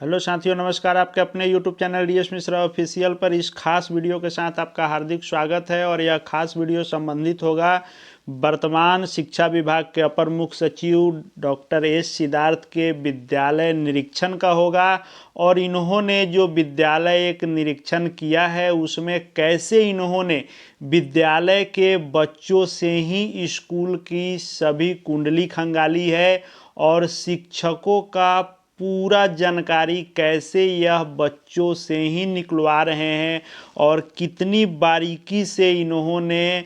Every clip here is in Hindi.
हेलो साथियों, नमस्कार। आपके अपने YouTube channel DS Mishra official पर इस खास वीडियो के साथ आपका हार्दिक स्वागत है। और यह खास वीडियो संबंधित होगा वर्तमान शिक्षा विभाग के अपर मुख्य सचिव डॉक्टर एस सिद्धार्थ के विद्यालय निरीक्षण का होगा। और इन्होंने जो विद्यालय एक निरीक्षण किया है उसमें कैसे इन्होंने विद्यालय के बच्चों से ही स्कूल की सभी कुंडली खंगाली है और शिक्षकों का पूरा जानकारी कैसे यह बच्चों से ही निकलवा रहे हैं और कितनी बारीकी से इन्होंने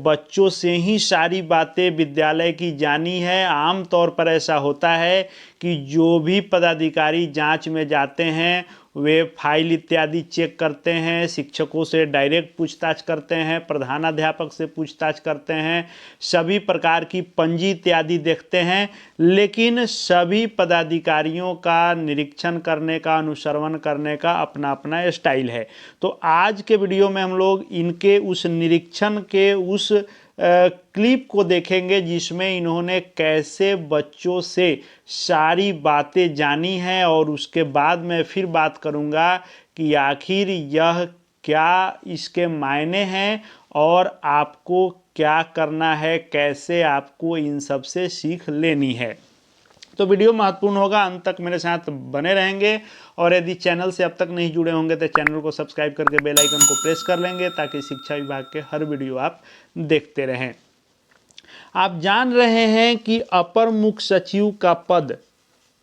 बच्चों से ही सारी बातें विद्यालय की जानी है। आम तौर पर ऐसा होता है कि जो भी पदाधिकारी जांच में जाते हैं वे फाइल इत्यादि चेक करते हैं, शिक्षकों से डायरेक्ट पूछताछ करते हैं, प्रधानाध्यापक से पूछताछ करते हैं, सभी प्रकार की पंजी इत्यादि देखते हैं। लेकिन सभी पदाधिकारियों का निरीक्षण करने का, अनुश्रवण करने का अपना अपना स्टाइल है। तो आज के वीडियो में हम लोग इनके उस निरीक्षण के उस क्लिप को देखेंगे जिसमें इन्होंने कैसे बच्चों से सारी बातें जानी हैं। और उसके बाद मैं फिर बात करूंगा कि आखिर यह क्या इसके मायने हैं और आपको क्या करना है, कैसे आपको इन सब से सीख लेनी है। तो वीडियो महत्वपूर्ण होगा, अंत तक मेरे साथ बने रहेंगे। और यदि चैनल से अब तक नहीं जुड़े होंगे तो चैनल को सब्सक्राइब करके बेल आइकन को प्रेस कर लेंगे ताकि शिक्षा विभाग के हर वीडियो आप देखते रहें। आप जान रहे हैं कि अपर मुख्य सचिव का पद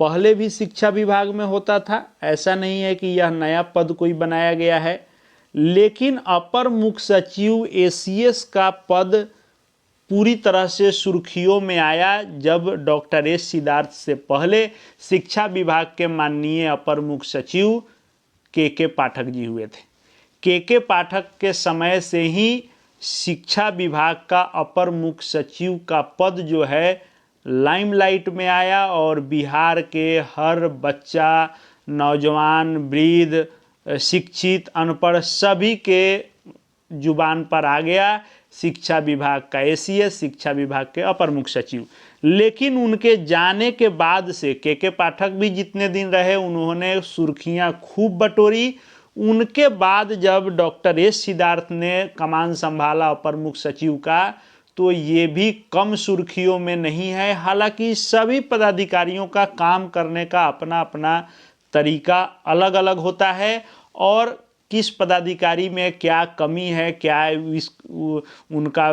पहले भी शिक्षा विभाग में होता था। ऐसा नहीं है कि यह नया पद कोई बनाया गया है, लेकिन अपर मुख्य सचिव एसीएस का पद पूरी तरह से सुर्खियों में आया जब डॉक्टर एस सिद्धार्थ से पहले शिक्षा विभाग के माननीय अपर मुख्य सचिव के पाठक जी हुए थे। के पाठक के समय से ही शिक्षा विभाग का अपर मुख्य सचिव का पद जो है लाइमलाइट में आया और बिहार के हर बच्चा, नौजवान, वृद्ध, शिक्षित, अनपढ़ सभी के जुबान पर आ गया शिक्षा विभाग का एसीएस, शिक्षा विभाग के अपर मुख्य सचिव। लेकिन उनके जाने के बाद से के पाठक भी जितने दिन रहे उन्होंने सुर्खियां खूब बटोरी। उनके बाद जब डॉक्टर एस सिद्धार्थ ने कमान संभाला अपर मुख्य सचिव का तो ये भी कम सुर्खियों में नहीं है। हालांकि सभी पदाधिकारियों का काम करने का अपना अपना तरीका अलग अलग होता है और किस पदाधिकारी में क्या कमी है, क्या उनका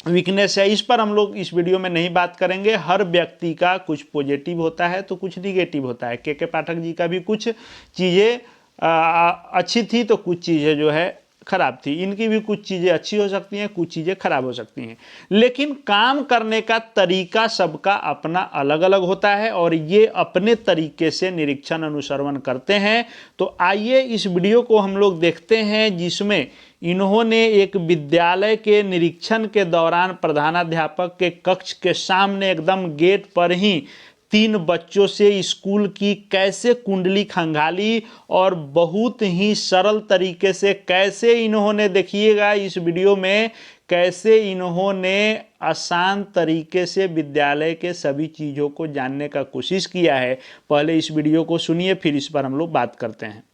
वीकनेस है, इस पर हम लोग इस वीडियो में नहीं बात करेंगे। हर व्यक्ति का कुछ पॉजिटिव होता है तो कुछ निगेटिव होता है। के पाठक जी का भी कुछ चीज़ें अच्छी थी तो कुछ चीज़ें जो है खराब थी। इनकी भी कुछ चीज़ें अच्छी हो सकती हैं, कुछ चीज़ें खराब हो सकती हैं, लेकिन काम करने का तरीका सबका अपना अलग अलग होता है और ये अपने तरीके से निरीक्षण अनुश्रवण करते हैं। तो आइए इस वीडियो को हम लोग देखते हैं जिसमें इन्होंने एक विद्यालय के निरीक्षण के दौरान प्रधानाध्यापक के कक्ष के सामने एकदम गेट पर ही 3 बच्चों से स्कूल की कैसे कुंडली खंगाली और बहुत ही सरल तरीके से कैसे इन्होंने, देखिएगा इस वीडियो में, कैसे इन्होंने आसान तरीके से विद्यालय के सभी चीज़ों को जानने का कोशिश किया है। पहले इस वीडियो को सुनिए, फिर इस पर हम लोग बात करते हैं।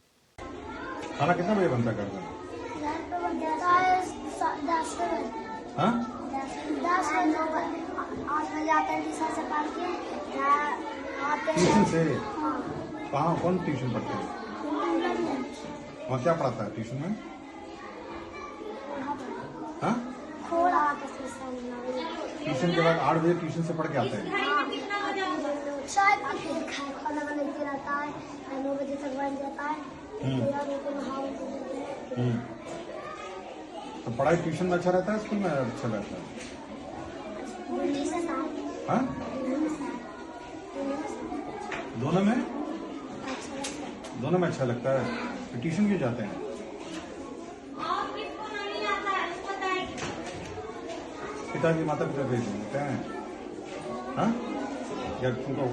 खाना कितना बजे बनता करता है? ट्यूशन से? कहाँ, कौन ट्यूशन पढ़ते हैं? वहाँ क्या पढ़ाता है ट्यूशन में? हाँ? ट्यूशन के बाद 8 बजे ट्यूशन से पढ़ के आते हैं? 9 बजे तक बन जाता है। तो पढ़ाई ट्यूशन में अच्छा रहता है, स्कूल में अच्छा रहता है? हाँ? दोनों में अच्छा लगता है। तो ट्यूशन क्यों जाते हैं? पिताजी माता पिता भेज देते हैं? हाँ? या तुमको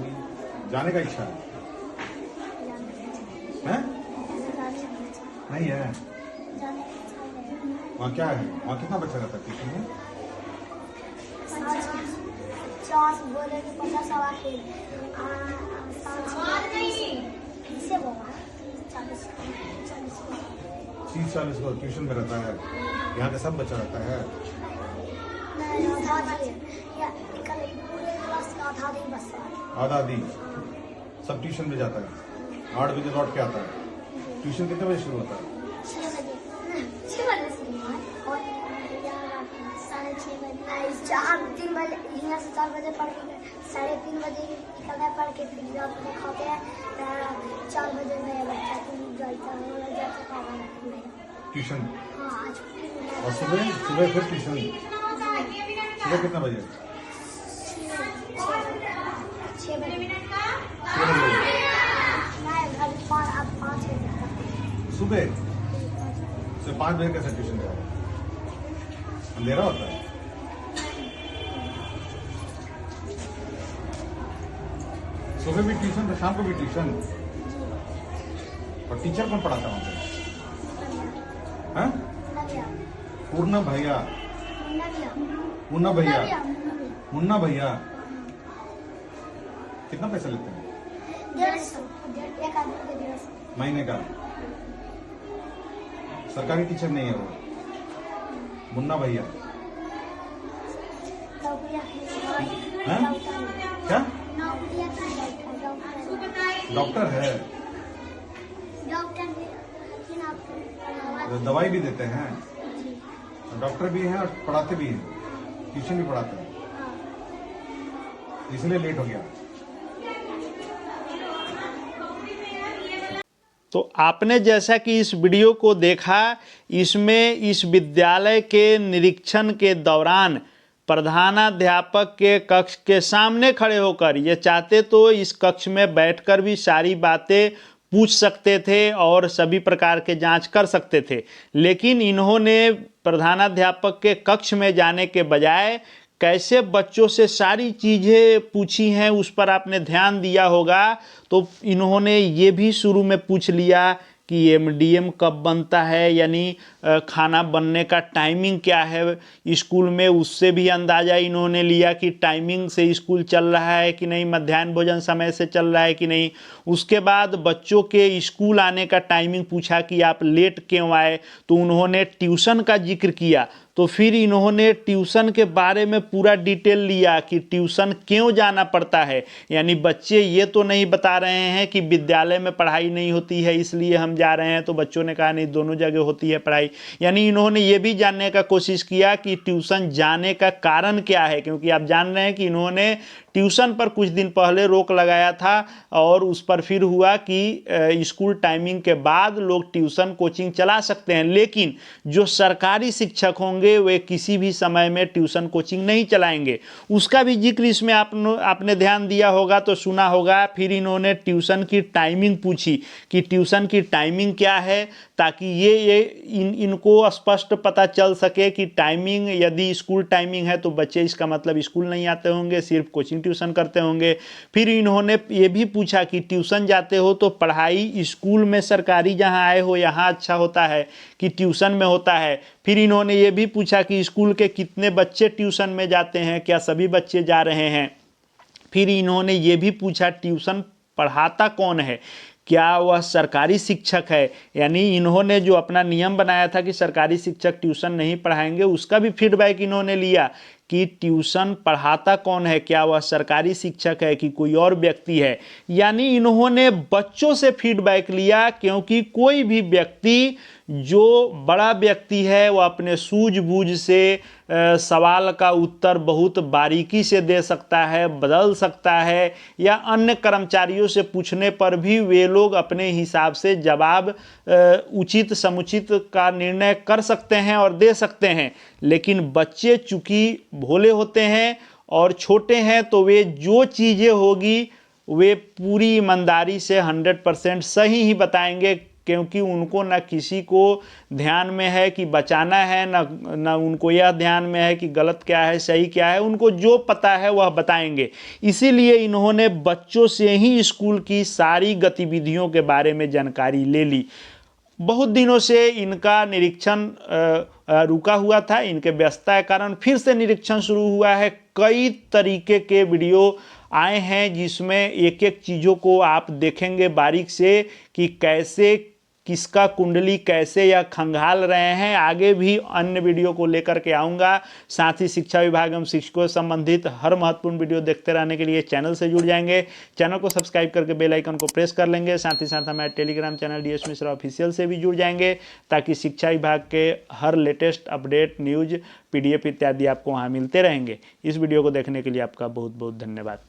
जाने का इच्छा है? नहीं है? वहाँ क्या है? वहाँ कितना बच्चा रहता है ट्यूशन में? 50 बोले कि 50 सवा के 30-40 को ट्यूशन में रहता है, यहाँ के सब बच्चा रहता है। या कल पूरे क्लास का आधा दिन बस आधा दिन सब ट्यूशन में जाता है, 8 बजे लौट के आता है। ट्यूशन कितने बजे शुरू होता है? 6 बजे से और 6:30 बजे 3 बजे यहाँ से 4 बजे पढ़ के 3:30 बजे निकलता है पढ़ के, फिर अपने खाते हैं 4 बजे नया बच्चा जाता है ट्यूशन। हाँ आज और सुबह सुबह फिर ट्यूशन। सुबह कितना बजे? 6 बजे 6 बजे अब 5 बजे सुबह से 5 बजे कैसे ट्यूशन जा रहा है? अंधेरा होता है। सुबह भी ट्यूशन तो शाम को भी ट्यूशन। और टीचर कौन पढ़ाता है वहाँ पे? हाँ? पूर्णा भैया, मुन्ना भैया, मुन्ना भैया कितना पैसा लेते हैं 150 एक आदमी के 150 महीने का? सरकारी टीचर नहीं है वो, मुन्ना भैया। हाँ? क्या डॉक्टर है? दवाई भी देते हैं, डॉक्टर भी हैं और पढ़ाते भी हैं, ट्यूशन भी पढ़ाते हैं, इसलिए लेट हो गया। तो आपने जैसा कि इस वीडियो को देखा, इसमें इस विद्यालय के निरीक्षण के दौरान प्रधानाध्यापक के कक्ष के सामने खड़े होकर ये चाहते तो इस कक्ष में बैठकर भी सारी बातें पूछ सकते थे और सभी प्रकार के जांच कर सकते थे, लेकिन इन्होंने प्रधानाध्यापक के कक्ष में जाने के बजाय कैसे बच्चों से सारी चीज़ें पूछी हैं उस पर आपने ध्यान दिया होगा। तो इन्होंने ये भी शुरू में पूछ लिया कि एमडीएम कब बनता है, यानी खाना बनने का टाइमिंग क्या है स्कूल में, उससे भी अंदाज़ा इन्होंने लिया कि टाइमिंग से स्कूल चल रहा है कि नहीं, मध्याह्न भोजन समय से चल रहा है कि नहीं। उसके बाद बच्चों के स्कूल आने का टाइमिंग पूछा कि आप लेट क्यों आए, तो उन्होंने ट्यूशन का जिक्र किया। तो फिर इन्होंने ट्यूशन के बारे में पूरा डिटेल लिया कि ट्यूशन क्यों जाना पड़ता है, यानी बच्चे ये तो नहीं बता रहे हैं कि विद्यालय में पढ़ाई नहीं होती है इसलिए हम जा रहे हैं, तो बच्चों ने कहा नहीं दोनों जगह होती है पढ़ाई। यानी इन्होंने ये भी जानने का कोशिश किया कि ट्यूशन जाने का कारण क्या है, क्योंकि आप जान रहे हैं कि इन्होंने ट्यूशन पर कुछ दिन पहले रोक लगाया था और उस पर फिर हुआ कि स्कूल टाइमिंग के बाद लोग ट्यूशन कोचिंग चला सकते हैं, लेकिन जो सरकारी शिक्षक होंगे वे किसी भी समय में ट्यूशन कोचिंग नहीं चलाएंगे। उसका भी जिक्र इसमें आपने ध्यान दिया होगा तो सुना होगा। फिर इन्होंने ट्यूशन की टाइमिंग पूछी कि ट्यूशन की टाइमिंग क्या है, ताकि इनको स्पष्ट पता चल सके कि टाइमिंग, यदि स्कूल टाइमिंग है तो बच्चे इसका मतलब स्कूल नहीं आते होंगे, सिर्फ कोचिंग ट्यूशन करते होंगे। फिर इन्होंने ये भी पूछा कि ट्यूशन जाते हो तो पढ़ाई स्कूल में सरकारी जहाँ आए हो यहाँ अच्छा होता है कि ट्यूशन में होता है। फिर इन्होंने ये भी पूछा कि स्कूल के कितने बच्चे ट्यूशन में जाते हैं, क्या सभी बच्चे जा रहे हैं। फिर इन्होंने ये भी पूछा ट्यूशन पढ़ाता कौन है, क्या वह सरकारी शिक्षक है, यानी इन्होंने जो अपना नियम बनाया था कि सरकारी शिक्षक ट्यूशन नहीं पढ़ाएंगे, उसका भी फीडबैक इन्होंने लिया कि ट्यूशन पढ़ाता कौन है, क्या वह सरकारी शिक्षक है कि कोई और व्यक्ति है। यानी इन्होंने बच्चों से फीडबैक लिया, क्योंकि कोई भी व्यक्ति जो बड़ा व्यक्ति है वह अपने सूझबूझ से सवाल का उत्तर बहुत बारीकी से दे सकता है, बदल सकता है, या अन्य कर्मचारियों से पूछने पर भी वे लोग अपने हिसाब से जवाब उचित समुचित का निर्णय कर सकते हैं और दे सकते हैं। लेकिन बच्चे चूंकि भोले होते हैं और छोटे हैं, तो वे जो चीज़ें होगी वे पूरी ईमानदारी से 100% सही ही बताएंगे, क्योंकि उनको न किसी को ध्यान में है कि बचाना है, न उनको यह ध्यान में है कि गलत क्या है सही क्या है। उनको जो पता है वह बताएंगे। इसीलिए इन्होंने बच्चों से ही स्कूल की सारी गतिविधियों के बारे में जानकारी ले ली। बहुत दिनों से इनका निरीक्षण रुका हुआ था, इनके व्यस्तता के कारण फिर से निरीक्षण शुरू हुआ है। कई तरीके के वीडियो आए हैं जिसमें एक एक चीज़ों को आप देखेंगे बारीक से कि कैसे किसका कुंडली कैसे या खंगाल रहे हैं, आगे भी अन्य वीडियो को लेकर के आऊँगा। साथ ही शिक्षा विभाग एवं शिक्षकों से संबंधित हर महत्वपूर्ण वीडियो देखते रहने के लिए चैनल से जुड़ जाएंगे। चैनल को सब्सक्राइब करके बेल आइकन को प्रेस कर लेंगे। साथ ही साथ हमारे Telegram channel DS Mishra official से भी जुड़ जाएंगे, ताकि शिक्षा विभाग के हर लेटेस्ट अपडेट, न्यूज़, PDF इत्यादि आपको वहाँ मिलते रहेंगे। इस वीडियो को देखने के लिए आपका बहुत बहुत धन्यवाद।